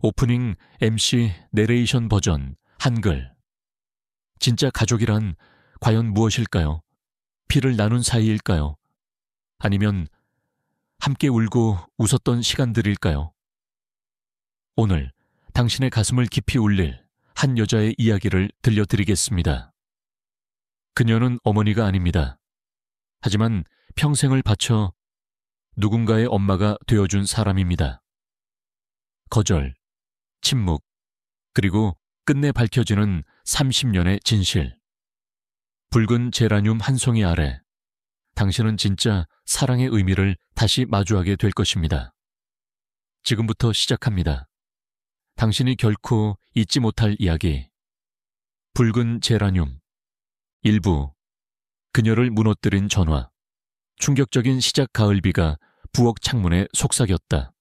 오프닝 MC 내레이션 버전 한글. 진짜 가족이란 과연 무엇일까요? 피를 나눈 사이일까요? 아니면 함께 울고 웃었던 시간들일까요? 오늘 당신의 가슴을 깊이 울릴 한 여자의 이야기를 들려드리겠습니다. 그녀는 어머니가 아닙니다. 하지만 평생을 바쳐 누군가의 엄마가 되어준 사람입니다. 거절, 침묵, 그리고 끝내 밝혀지는 30년의 진실. 붉은 제라늄 한 송이 아래 당신은 진짜 사랑의 의미를 다시 마주하게 될 것입니다. 지금부터 시작합니다. 당신이 결코 잊지 못할 이야기. 붉은 제라늄. 일부. 그녀를 무너뜨린 전화. 충격적인 시작 가을비가 부엌 창문에 속삭였다.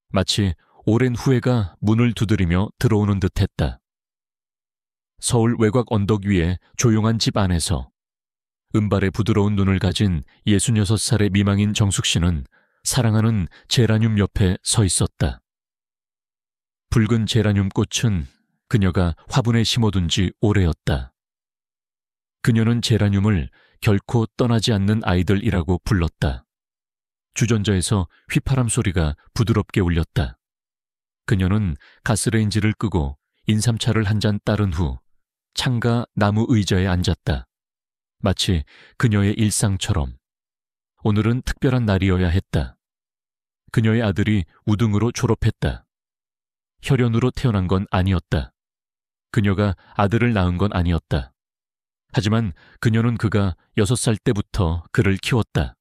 마치 오랜 후회가 문을 두드리며 들어오는 듯했다. 서울 외곽 언덕 위의 조용한 집 안에서 은발의 부드러운 눈을 가진 66살의 미망인 정숙 씨는 사랑하는 제라늄 옆에 서 있었다. 붉은 제라늄 꽃은 그녀가 화분에 심어둔 지 오래였다. 그녀는 제라늄을 결코 떠나지 않는 아이들이라고 불렀다. 주전자에서 휘파람 소리가 부드럽게 울렸다. 그녀는 가스레인지를 끄고 인삼차를 한 잔 따른 후 창가 나무 의자에 앉았다. 마치 그녀의 일상처럼. 오늘은 특별한 날이어야 했다. 그녀의 아들이 우등으로 졸업했다. 혈연으로 태어난 건 아니었다. 그녀가 아들을 낳은 건 아니었다. 하지만 그녀는 그가 6살 때부터 그를 키웠다.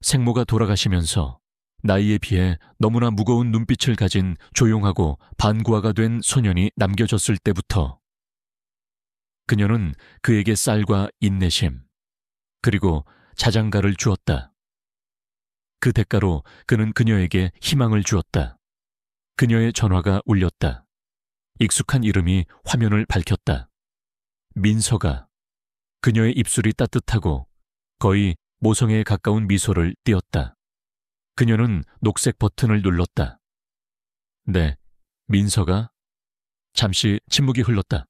생모가 돌아가시면서 나이에 비해 너무나 무거운 눈빛을 가진 조용하고 반구아가 된 소년이 남겨졌을 때부터 그녀는 그에게 쌀과 인내심, 그리고 자장가를 주었다. 그 대가로 그는 그녀에게 희망을 주었다. 그녀의 전화가 울렸다. 익숙한 이름이 화면을 밝혔다. 민서가. 그녀의 입술이 따뜻하고 거의 모성애에 가까운 미소를 띄었다. 그녀는 녹색 버튼을 눌렀다. 네, 민서가? 잠시 침묵이 흘렀다.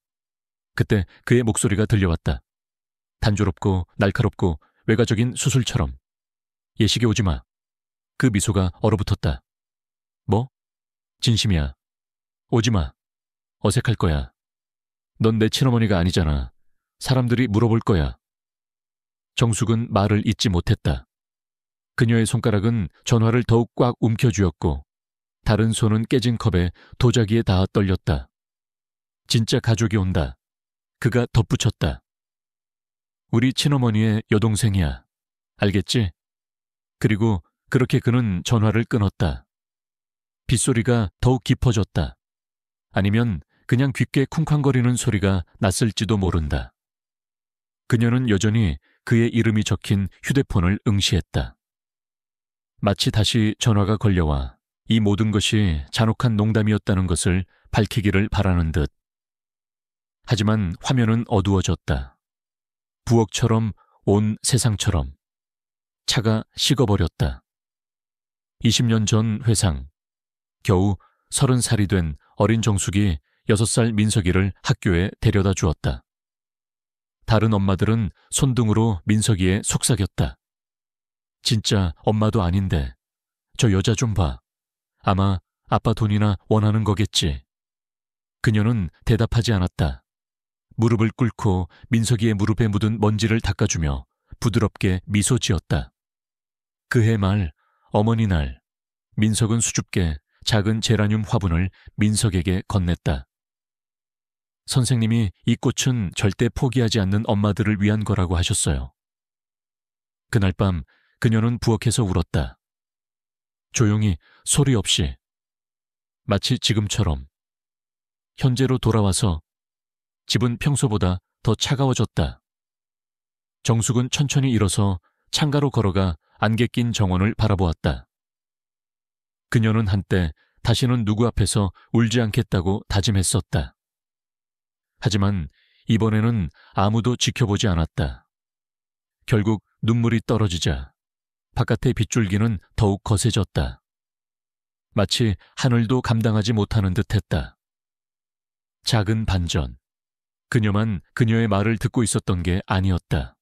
그때 그의 목소리가 들려왔다. 단조롭고 날카롭고 외과적인 수술처럼. 예식에 오지 마. 그 미소가 얼어붙었다. 뭐? 진심이야. 오지 마. 어색할 거야. 넌 내 친어머니가 아니잖아. 사람들이 물어볼 거야. 정숙은 말을 잇지 못했다. 그녀의 손가락은 전화를 더욱 꽉 움켜쥐었고 다른 손은 깨진 컵에 도자기에 닿아 떨렸다. 진짜 가족이 온다. 그가 덧붙였다. 우리 친어머니의 여동생이야. 알겠지? 그리고 그렇게 그는 전화를 끊었다. 빗소리가 더욱 깊어졌다. 아니면 그냥 귓게 쿵쾅거리는 소리가 났을지도 모른다. 그녀는 여전히 그의 이름이 적힌 휴대폰을 응시했다. 마치 다시 전화가 걸려와 이 모든 것이 잔혹한 농담이었다는 것을 밝히기를 바라는 듯. 하지만 화면은 어두워졌다. 부엌처럼 온 세상처럼. 차가 식어버렸다. 20년 전 회상. 겨우 30살이 된 어린 정숙이 6살 민석이를 학교에 데려다 주었다. 다른 엄마들은 손등으로 민석이에 속삭였다. 진짜 엄마도 아닌데 저 여자 좀 봐. 아마 아빠 돈이나 원하는 거겠지. 그녀는 대답하지 않았다. 무릎을 꿇고 민석이의 무릎에 묻은 먼지를 닦아주며 부드럽게 미소 지었다. 그해 말, 어머니 날, 민석은 수줍게 작은 제라늄 화분을 민석에게 건넸다. 선생님이 이 꽃은 절대 포기하지 않는 엄마들을 위한 거라고 하셨어요. 그날 밤 그녀는 부엌에서 울었다. 조용히, 소리 없이. 마치 지금처럼. 현재로 돌아와서 집은 평소보다 더 차가워졌다. 정숙은 천천히 일어서 창가로 걸어가 안개 낀 정원을 바라보았다. 그녀는 한때 다시는 누구 앞에서 울지 않겠다고 다짐했었다. 하지만 이번에는 아무도 지켜보지 않았다. 결국 눈물이 떨어지자 바깥의 빗줄기는 더욱 거세졌다. 마치 하늘도 감당하지 못하는 듯했다. 작은 반전. 그녀만 그녀의 말을 듣고 있었던 게 아니었다.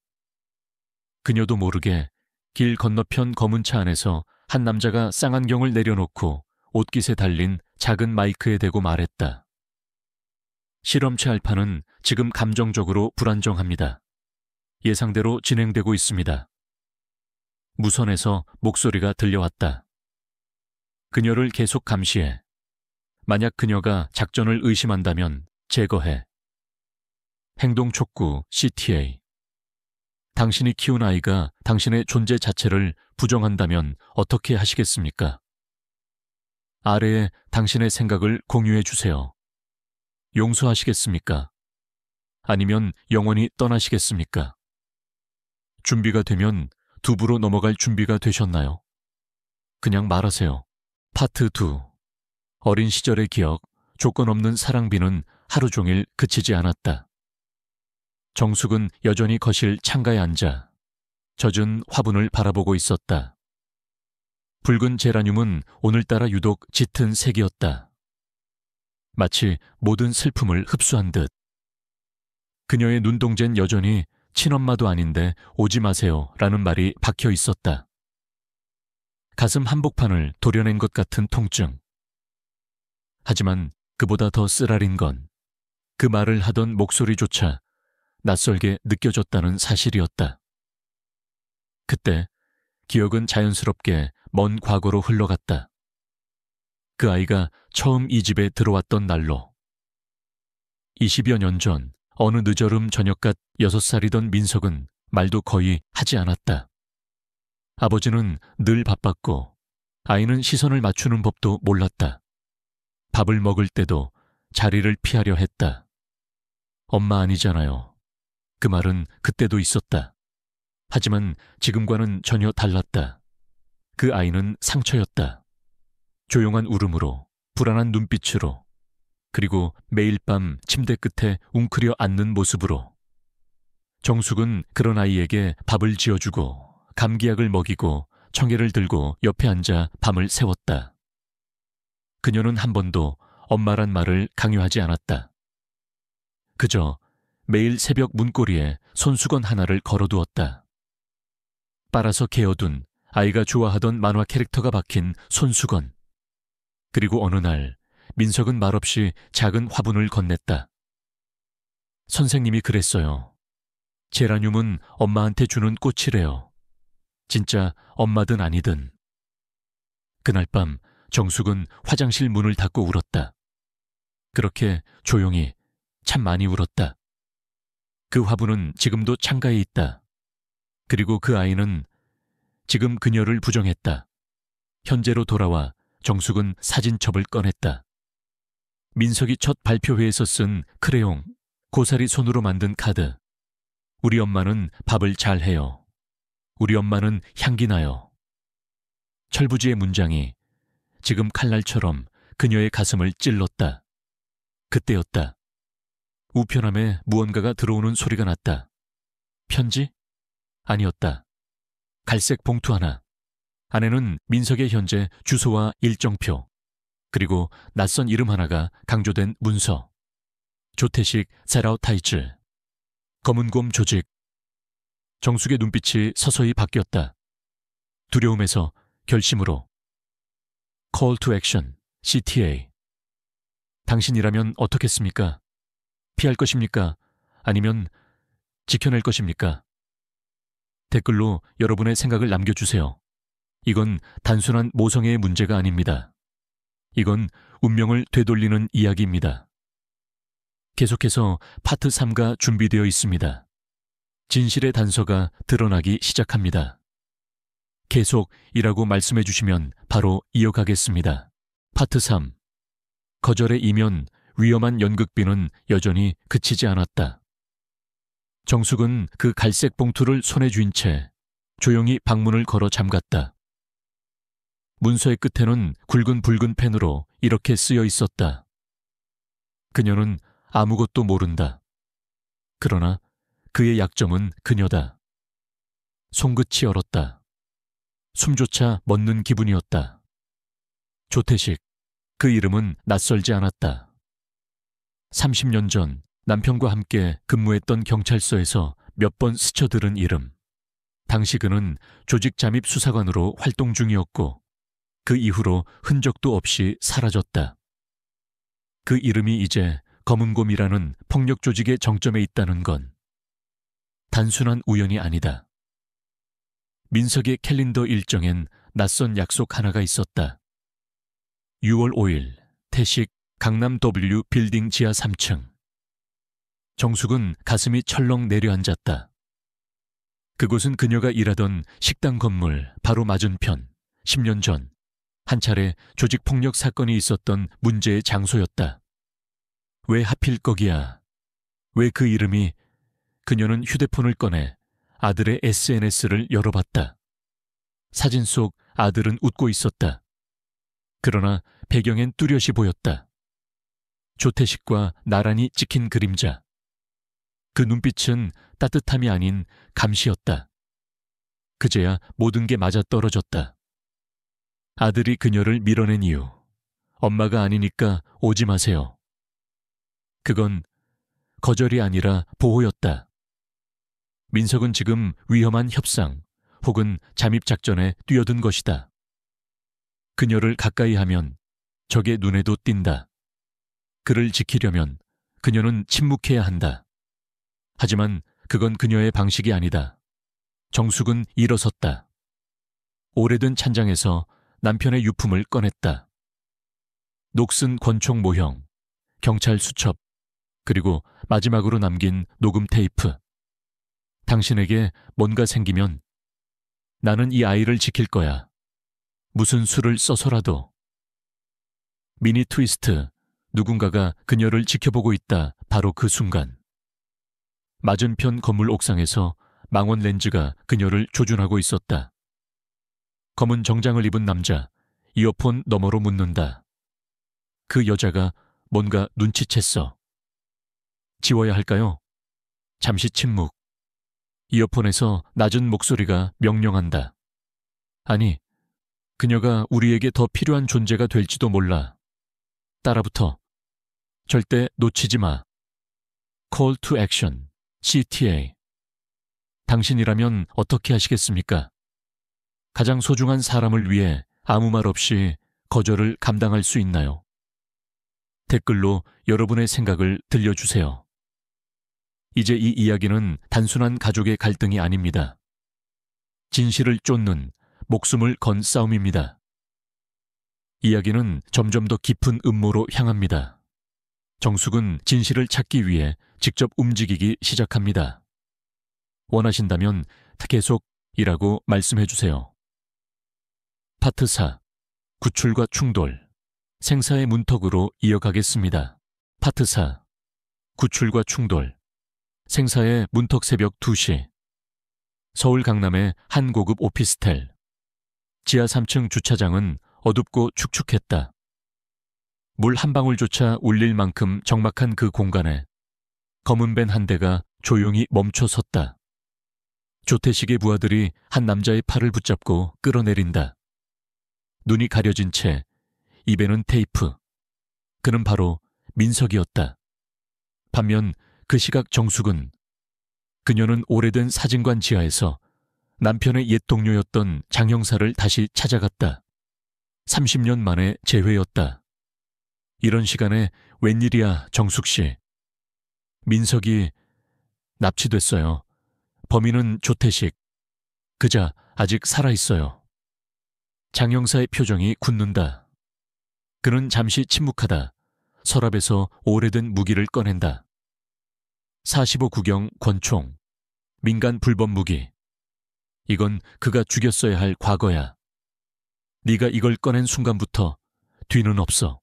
그녀도 모르게 길 건너편 검은 차 안에서 한 남자가 쌍안경을 내려놓고 옷깃에 달린 작은 마이크에 대고 말했다. 실험체 알파는 지금 감정적으로 불안정합니다. 예상대로 진행되고 있습니다. 무선에서 목소리가 들려왔다. 그녀를 계속 감시해. 만약 그녀가 작전을 의심한다면 제거해. 행동 촉구 CTA. 당신이 키운 아이가 당신의 존재 자체를 부정한다면 어떻게 하시겠습니까? 아래에 당신의 생각을 공유해 주세요. 용서하시겠습니까? 아니면 영원히 떠나시겠습니까? 준비가 되면 두부로 넘어갈 준비가 되셨나요? 그냥 말하세요. 파트 2. 어린 시절의 기억, 조건 없는 사랑비는 하루 종일 그치지 않았다. 정숙은 여전히 거실 창가에 앉아 젖은 화분을 바라보고 있었다. 붉은 제라늄은 오늘따라 유독 짙은 색이었다. 마치 모든 슬픔을 흡수한 듯. 그녀의 눈동자엔 여전히 친엄마도 아닌데 오지 마세요 라는 말이 박혀 있었다. 가슴 한복판을 도려낸 것 같은 통증. 하지만 그보다 더 쓰라린 건 그 말을 하던 목소리조차 낯설게 느껴졌다는 사실이었다. 그때 기억은 자연스럽게 먼 과거로 흘러갔다. 그 아이가 처음 이 집에 들어왔던 날로. 20여 년 전 어느 늦어름 저녁갓 6살이던 민석은 말도 거의 하지 않았다. 아버지는 늘 바빴고 아이는 시선을 맞추는 법도 몰랐다. 밥을 먹을 때도 자리를 피하려 했다. 엄마 아니잖아요. 그 말은 그때도 있었다. 하지만 지금과는 전혀 달랐다. 그 아이는 상처였다. 조용한 울음으로, 불안한 눈빛으로, 그리고 매일 밤 침대 끝에 웅크려 앉는 모습으로. 정숙은 그런 아이에게 밥을 지어주고 감기약을 먹이고 청개를 들고 옆에 앉아 밤을 새웠다. 그녀는 한 번도 엄마란 말을 강요하지 않았다. 그저 매일 새벽 문고리에 손수건 하나를 걸어두었다. 빨아서 개어둔 아이가 좋아하던 만화 캐릭터가 박힌 손수건. 그리고 어느 날 민석은 말없이 작은 화분을 건넸다. 선생님이 그랬어요. 제라늄은 엄마한테 주는 꽃이래요. 진짜 엄마든 아니든. 그날 밤 정숙은 화장실 문을 닫고 울었다. 그렇게 조용히 참 많이 울었다. 그 화분은 지금도 창가에 있다. 그리고 그 아이는 지금 그녀를 부정했다. 현재로 돌아와 정숙은 사진첩을 꺼냈다. 민석이 첫 발표회에서 쓴 크레용, 고사리 손으로 만든 카드. 우리 엄마는 밥을 잘 해요. 우리 엄마는 향기 나요. 철부지의 문장이 지금 칼날처럼 그녀의 가슴을 찔렀다. 그때였다. 우편함에 무언가가 들어오는 소리가 났다. 편지? 아니었다. 갈색 봉투 하나. 안에는 민석의 현재 주소와 일정표, 그리고 낯선 이름 하나가 강조된 문서. 조태식 세라우타이츠. 검은 곰 조직. 정숙의 눈빛이 서서히 바뀌었다. 두려움에서 결심으로. Call to Action, CTA. 당신이라면 어떻겠습니까? 피할 것입니까? 아니면 지켜낼 것입니까? 댓글로 여러분의 생각을 남겨주세요. 이건 단순한 모성애의 문제가 아닙니다. 이건 운명을 되돌리는 이야기입니다. 계속해서 파트 3가 준비되어 있습니다. 진실의 단서가 드러나기 시작합니다. 계속이라고 말씀해 주시면 바로 이어가겠습니다. 파트 3. 거절의 이면 위험한 연극비는 여전히 그치지 않았다. 정숙은 그 갈색 봉투를 손에 쥔 채 조용히 방문을 걸어 잠갔다. 문서의 끝에는 굵은 펜으로 이렇게 쓰여 있었다. 그녀는 아무것도 모른다. 그러나 그의 약점은 그녀다. 손끝이 얼었다. 숨조차 멎는 기분이었다. 조태식, 그 이름은 낯설지 않았다. 30년 전 남편과 함께 근무했던 경찰서에서 몇 번 스쳐들은 이름. 당시 그는 조직 잠입 수사관으로 활동 중이었고 그 이후로 흔적도 없이 사라졌다. 그 이름이 이제 검은곰이라는 폭력 조직의 정점에 있다는 건 단순한 우연이 아니다. 민석의 캘린더 일정엔 낯선 약속 하나가 있었다. 6월 5일 태식 강남 W 빌딩 지하 3층. 정숙은 가슴이 철렁 내려앉았다. 그곳은 그녀가 일하던 식당 건물 바로 맞은편 10년 전 한 차례 조직폭력 사건이 있었던 문제의 장소였다. 왜 하필 거기야? 왜 그 이름이? 그녀는 휴대폰을 꺼내 아들의 SNS를 열어봤다. 사진 속 아들은 웃고 있었다. 그러나 배경엔 뚜렷이 보였다. 조태식과 나란히 찍힌 그림자. 그 눈빛은 따뜻함이 아닌 감시였다. 그제야 모든 게 맞아떨어졌다. 아들이 그녀를 밀어낸 이유. 엄마가 아니니까 오지 마세요. 그건 거절이 아니라 보호였다. 민석은 지금 위험한 협상 혹은 잠입작전에 뛰어든 것이다. 그녀를 가까이 하면 적의 눈에도 띈다. 그를 지키려면 그녀는 침묵해야 한다. 하지만 그건 그녀의 방식이 아니다. 정숙은 일어섰다. 오래된 찬장에서 남편의 유품을 꺼냈다. 녹슨 권총 모형, 경찰 수첩, 그리고 마지막으로 남긴 녹음 테이프. 당신에게 뭔가 생기면 나는 이 아이를 지킬 거야. 무슨 수를 써서라도. 미니 트위스트, 누군가가 그녀를 지켜보고 있다. 바로 그 순간. 맞은편 건물 옥상에서 망원 렌즈가 그녀를 조준하고 있었다. 검은 정장을 입은 남자, 이어폰 너머로 묻는다. 그 여자가 뭔가 눈치챘어. 지워야 할까요? 잠시 침묵. 이어폰에서 낮은 목소리가 명령한다. 아니, 그녀가 우리에게 더 필요한 존재가 될지도 몰라. 따라붙어. 절대 놓치지 마. Call to Action, CTA. 당신이라면 어떻게 하시겠습니까? 가장 소중한 사람을 위해 아무 말 없이 거절을 감당할 수 있나요? 댓글로 여러분의 생각을 들려주세요. 이제 이 이야기는 단순한 가족의 갈등이 아닙니다. 진실을 쫓는 목숨을 건 싸움입니다. 이야기는 점점 더 깊은 음모로 향합니다. 정숙은 진실을 찾기 위해 직접 움직이기 시작합니다. 원하신다면 계속이라고 말씀해 주세요. 파트 4. 구출과 충돌. 생사의 문턱으로 이어가겠습니다. 파트 4. 구출과 충돌. 생사의 문턱 새벽 2시. 서울 강남의 한 고급 오피스텔. 지하 3층 주차장은 어둡고 축축했다. 물 한 방울조차 울릴 만큼 적막한 그 공간에 검은 밴 한 대가 조용히 멈춰 섰다. 조태식의 부하들이 한 남자의 팔을 붙잡고 끌어내린다. 눈이 가려진 채 입에는 테이프. 그는 바로 민석이었다. 반면 그 시각 정숙은 그녀는 오래된 사진관 지하에서 남편의 옛 동료였던 장 형사를 다시 찾아갔다. 30년 만에 재회였다. 이런 시간에 웬일이야, 정숙 씨. 민석이 납치됐어요. 범인은 조태식. 그자 아직 살아있어요. 장 형사의 표정이 굳는다. 그는 잠시 침묵하다 서랍에서 오래된 무기를 꺼낸다. 45 구경 권총, 민간 불법 무기. 이건 그가 죽였어야 할 과거야. 네가 이걸 꺼낸 순간부터 뒤는 없어.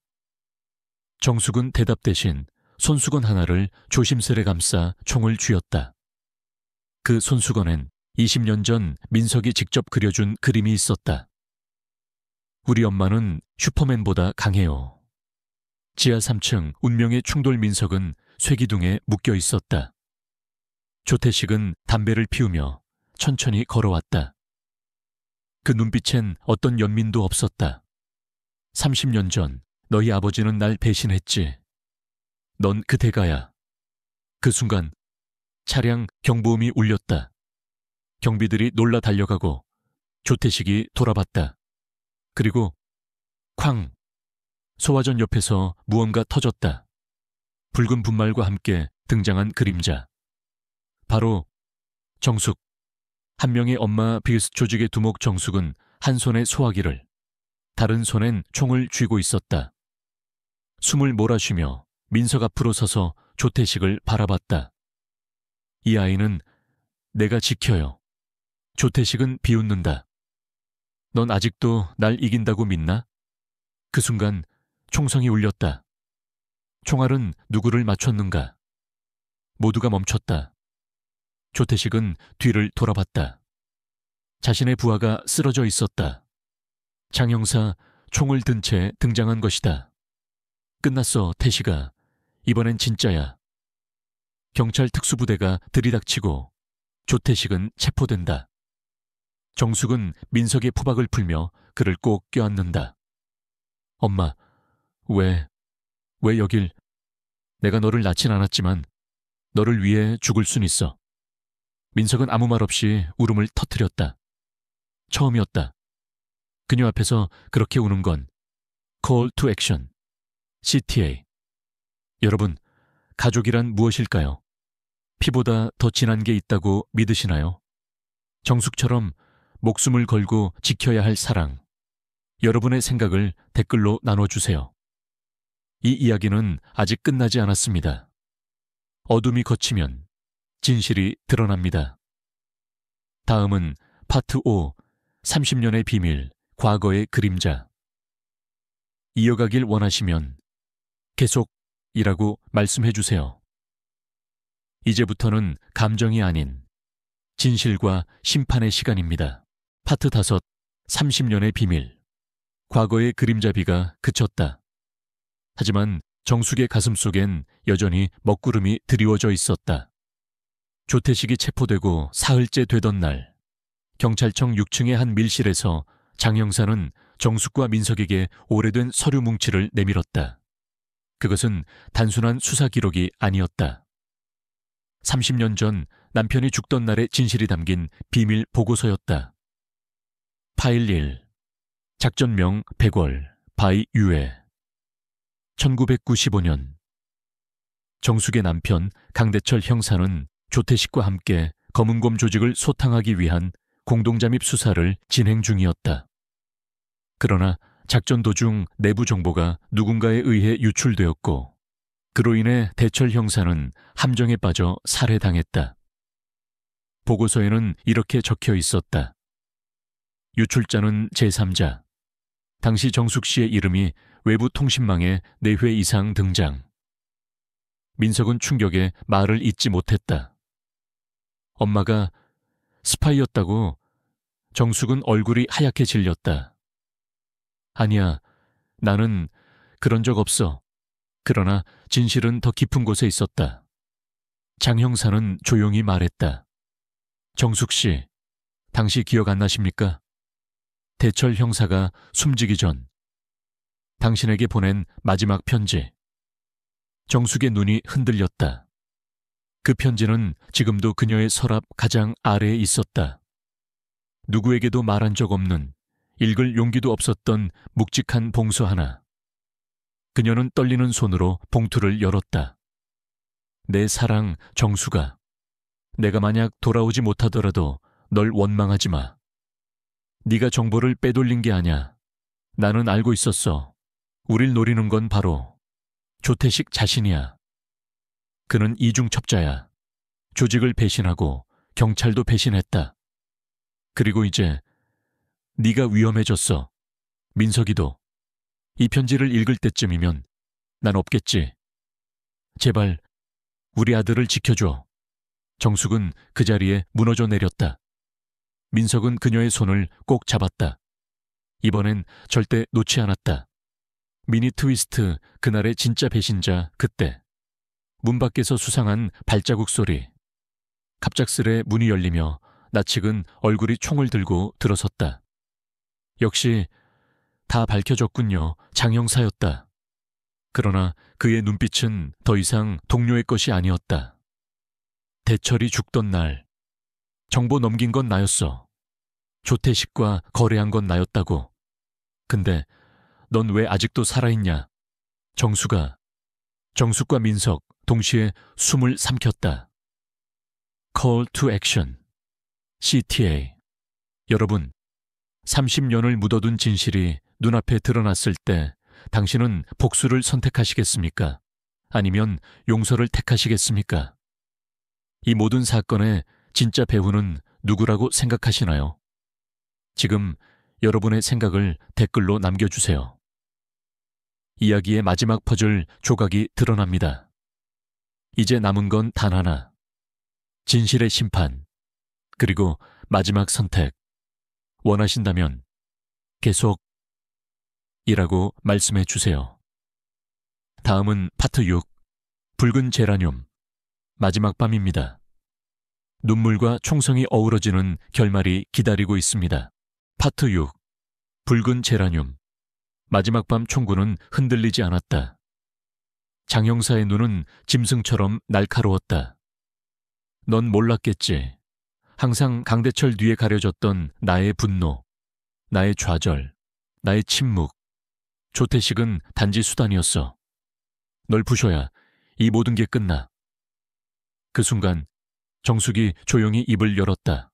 정숙은 대답 대신 손수건 하나를 조심스레 감싸 총을 쥐었다. 그 손수건엔 20년 전 민석이 직접 그려준 그림이 있었다. 우리 엄마는 슈퍼맨보다 강해요. 지하 3층 운명의 충돌 민석은 쇠기둥에 묶여 있었다. 조태식은 담배를 피우며 천천히 걸어왔다. 그 눈빛엔 어떤 연민도 없었다. 30년 전 너희 아버지는 날 배신했지. 넌 그 대가야. 그 순간 차량 경보음이 울렸다. 경비들이 놀라 달려가고 조태식이 돌아봤다. 그리고 쾅! 소화전 옆에서 무언가 터졌다. 붉은 분말과 함께 등장한 그림자. 바로 정숙. 한 명의 엄마 비스 조직의 두목 정숙은 한 손에 소화기를, 다른 손엔 총을 쥐고 있었다. 숨을 몰아쉬며 민석 앞으로 서서 조태식을 바라봤다. 이 아이는 내가 지켜요. 조태식은 비웃는다. 넌 아직도 날 이긴다고 믿나? 그 순간 총성이 울렸다. 총알은 누구를 맞췄는가? 모두가 멈췄다. 조태식은 뒤를 돌아봤다. 자신의 부하가 쓰러져 있었다. 장 형사 총을 든 채 등장한 것이다. 끝났어, 태식아. 이번엔 진짜야. 경찰 특수부대가 들이닥치고 조태식은 체포된다. 정숙은 민석의 포박을 풀며 그를 꼭 껴안는다. 엄마, 왜 여길... 내가 너를 낳진 않았지만 너를 위해 죽을 순 있어. 민석은 아무 말 없이 울음을 터뜨렸다. 처음이었다. 그녀 앞에서 그렇게 우는 건 Call to Action, CTA. 여러분, 가족이란 무엇일까요? 피보다 더 진한 게 있다고 믿으시나요? 정숙처럼 목숨을 걸고 지켜야 할 사랑. 여러분의 생각을 댓글로 나눠주세요. 이 이야기는 아직 끝나지 않았습니다. 어둠이 걷히면 진실이 드러납니다. 다음은 파트 5, 30년의 비밀, 과거의 그림자. 이어가길 원하시면 계속이라고 말씀해주세요. 이제부터는 감정이 아닌 진실과 심판의 시간입니다. 파트 5, 30년의 비밀. 과거의 그림자비가 그쳤다. 하지만 정숙의 가슴 속엔 여전히 먹구름이 드리워져 있었다. 조태식이 체포되고 사흘째 되던 날, 경찰청 6층의 한 밀실에서 장 형사는 정숙과 민석에게 오래된 서류 뭉치를 내밀었다. 그것은 단순한 수사 기록이 아니었다. 30년 전 남편이 죽던 날의 진실이 담긴 비밀 보고서였다. 파일 1. 작전명 100월 바이 유해. 1995년 정숙의 남편 강대철 형사는 조태식과 함께 검은곰 조직을 소탕하기 위한 공동잠입 수사를 진행 중이었다. 그러나 작전 도중 내부 정보가 누군가에 의해 유출되었고 그로 인해 대철 형사는 함정에 빠져 살해당했다. 보고서에는 이렇게 적혀 있었다. 유출자는 제3자. 당시 정숙 씨의 이름이 외부 통신망에 4회 이상 등장. 민석은 충격에 말을 잇지 못했다. 엄마가 스파이였다고. 정숙은 얼굴이 하얗게 질렸다. 아니야, 나는 그런 적 없어. 그러나 진실은 더 깊은 곳에 있었다. 장 형사는 조용히 말했다. 정숙 씨, 당시 기억 안 나십니까? 대철 형사가 숨지기 전 당신에게 보낸 마지막 편지. 정숙의 눈이 흔들렸다. 그 편지는 지금도 그녀의 서랍 가장 아래에 있었다. 누구에게도 말한 적 없는, 읽을 용기도 없었던 묵직한 봉서 하나. 그녀는 떨리는 손으로 봉투를 열었다. 내 사랑 정숙아, 내가 만약 돌아오지 못하더라도 널 원망하지 마. 네가 정보를 빼돌린 게 아냐. 나는 알고 있었어. 우릴 노리는 건 바로 조태식 자신이야. 그는 이중첩자야. 조직을 배신하고 경찰도 배신했다. 그리고 이제 네가 위험해졌어. 민석이도. 이 편지를 읽을 때쯤이면 난 없겠지. 제발 우리 아들을 지켜줘. 정숙은 그 자리에 무너져 내렸다. 민석은 그녀의 손을 꼭 잡았다. 이번엔 절대 놓지 않았다. 미니 트위스트, 그날의 진짜 배신자, 그때. 문 밖에서 수상한 발자국 소리. 갑작스레 문이 열리며 나측은 얼굴이 총을 들고 들어섰다. 역시 다 밝혀졌군요. 장 형사였다. 그러나 그의 눈빛은 더 이상 동료의 것이 아니었다. 대철이 죽던 날, 정보 넘긴 건 나였어. 조태식과 거래한 건 나였다고. 근데 넌 왜 아직도 살아있냐? 정숙과 민석 동시에 숨을 삼켰다. Call to Action, CTA. 여러분, 30년을 묻어둔 진실이 눈앞에 드러났을 때 당신은 복수를 선택하시겠습니까? 아니면 용서를 택하시겠습니까? 이 모든 사건의 진짜 배후는 누구라고 생각하시나요? 지금 여러분의 생각을 댓글로 남겨주세요. 이야기의 마지막 퍼즐 조각이 드러납니다. 이제 남은 건 단 하나. 진실의 심판, 그리고 마지막 선택. 원하신다면 계속 이라고 말씀해 주세요. 다음은 파트 6, 붉은 제라늄, 마지막 밤입니다. 눈물과 총성이 어우러지는 결말이 기다리고 있습니다. 파트 6, 붉은 제라늄. 마지막 밤 총구는 흔들리지 않았다. 장 형사의 눈은 짐승처럼 날카로웠다. 넌 몰랐겠지. 항상 강대철 뒤에 가려졌던 나의 분노, 나의 좌절, 나의 침묵. 조태식은 단지 수단이었어. 널 부셔야 이 모든 게 끝나. 그 순간 정숙이 조용히 입을 열었다.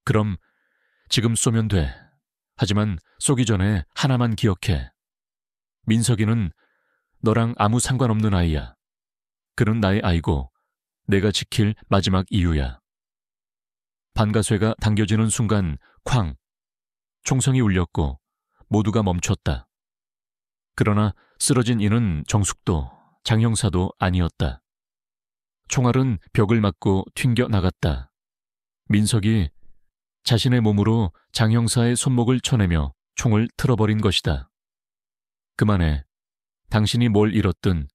그럼 지금 쏘면 돼. 하지만 쏘기 전에 하나만 기억해. 민석이는 너랑 아무 상관없는 아이야. 그는 나의 아이고 내가 지킬 마지막 이유야. 반가쇠가 당겨지는 순간 쾅! 총성이 울렸고 모두가 멈췄다. 그러나 쓰러진 이는 정숙도 장 형사도 아니었다. 총알은 벽을 맞고 튕겨 나갔다. 민석이 자신의 몸으로 장 형사의 손목을 쳐내며 총을 틀어버린 것이다. 그만해. 당신이 뭘 잃었든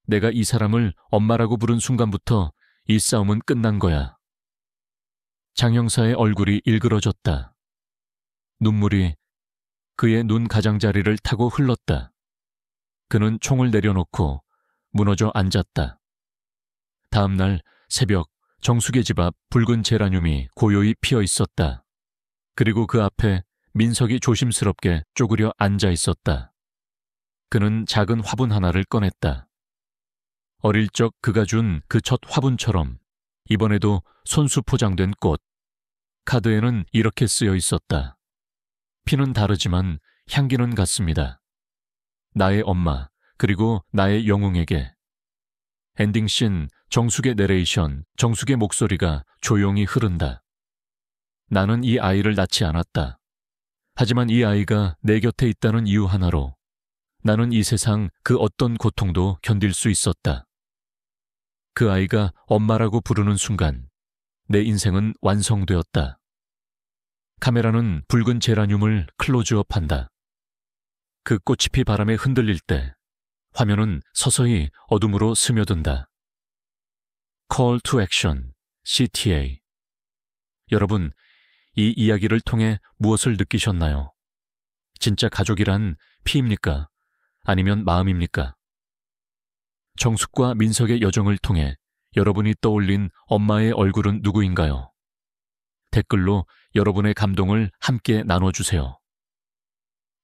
내가 이 사람을 엄마라고 부른 순간부터 이 싸움은 끝난 거야. 장 형사의 얼굴이 일그러졌다. 눈물이 그의 눈 가장자리를 타고 흘렀다. 그는 총을 내려놓고 무너져 앉았다. 다음 날 새벽 정숙의 집 앞 붉은 제라늄이 고요히 피어 있었다. 그리고 그 앞에 민석이 조심스럽게 쪼그려 앉아 있었다. 그는 작은 화분 하나를 꺼냈다. 어릴 적 그가 준 그 첫 화분처럼 이번에도 손수 포장된 꽃. 카드에는 이렇게 쓰여 있었다. 피는 다르지만 향기는 같습니다. 나의 엄마, 그리고 나의 영웅에게. 엔딩씬 정숙의 내레이션, 정숙의 목소리가 조용히 흐른다. 나는 이 아이를 낳지 않았다. 하지만 이 아이가 내 곁에 있다는 이유 하나로 나는 이 세상 그 어떤 고통도 견딜 수 있었다. 그 아이가 엄마라고 부르는 순간 내 인생은 완성되었다. 카메라는 붉은 제라늄을 클로즈업한다. 그 꽃잎이 바람에 흔들릴 때 화면은 서서히 어둠으로 스며든다. Call to Action, CTA. 여러분, 이 이야기를 통해 무엇을 느끼셨나요? 진짜 가족이란 피입니까? 아니면 마음입니까? 정숙과 민석의 여정을 통해 여러분이 떠올린 엄마의 얼굴은 누구인가요? 댓글로 여러분의 감동을 함께 나눠주세요.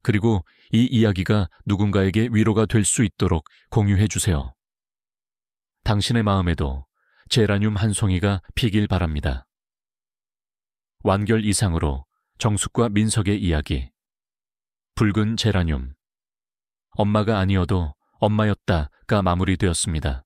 그리고 이 이야기가 누군가에게 위로가 될 수 있도록 공유해주세요. 당신의 마음에도 제라늄 한 송이가 피길 바랍니다. 완결 이상으로 정숙과 민석의 이야기. 붉은 제라늄. 엄마가 아니어도 엄마였다가 마무리되었습니다.